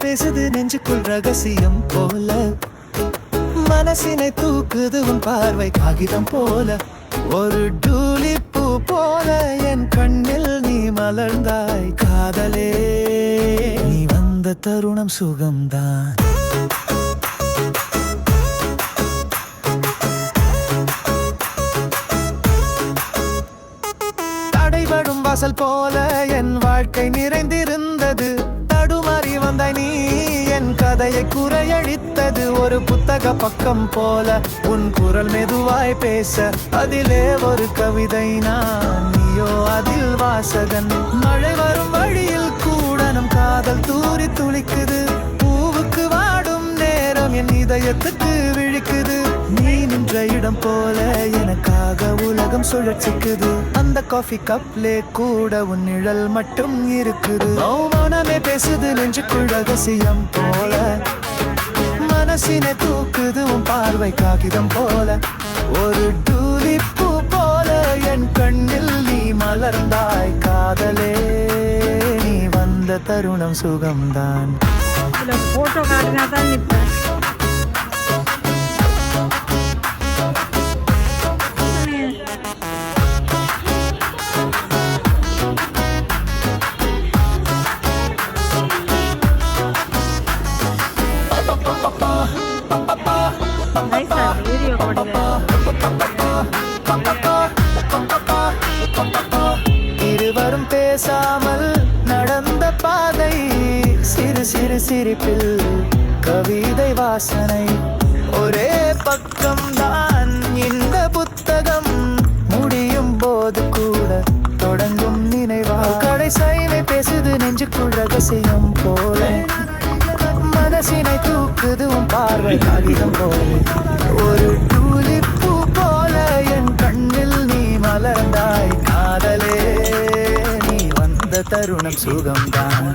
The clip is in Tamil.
பேசுது நெஞ்சுக்குள் ரகசியம் போல, மனசினை தூக்குது உன் பார்வை காகிதம் போல. ஒரு டூலிப்பூ போல என் கண்ணில் நீ மலர்ந்தாய் காதலே, நீ வந்த தருணம் சுகம்தான். தடைபடும் வாசல் போல என் வாழ்க்கை நிறைந்திருந்தது, தடுமாறி வந்தாய் நீ என் கதையை குறையடித்தது. ஒரு புத்தக பக்கம் போல உன் குரல் மெதுவாய் பேச, அதிலே ஒரு கவிதை நான், நீயோ அதில் வாசகன். மழை வரும் வழியில் கூட நம் காதல் தூரி துளிக்குது, பூவுக்கு வாடும் நேரம் என் இதயத்துக்கு விழிக்குது. நீ நின்ற இடம் போல எனக்காக உலகம் சுழற்சிக்குது, அந்த காஃபி கப்லே கூட உன் நிழல் மட்டும் இருக்குது. மௌனமே பேசுது நெஞ்சுக்குள் ரகசியம் போல, மனசினை தூக்குது உன் பார்வை காகிதம் போல. ஒரு டூலிப்பூ போல என் கண்ணில் நீ மலர்ந்தாய் காதலே, நீ வந்த தருணம் சுகம்தான். போட்டோ காட்டினா தான் நிற்பேன். இருவரும் பேசாமல் நடந்த பாதை, சிறு சிறு சிரிப்பில் கவிதை வாசனை. ஒரே பக்கம்தான் இந்த புத்தகம், முடியும் போது கூட தொடங்கும் நினைவா. கடைசைமை பேசுது நெஞ்சுக்குள் ரகசியம் போல, மனசினை தூக்குது உன் பார்வை காகிதம் போல. ஒரு டூலிப்பூ போல என் கண்ணில் நீ மலர்ந்தாய் காதலே, நீ வந்த தருணம் சுகம்தான்.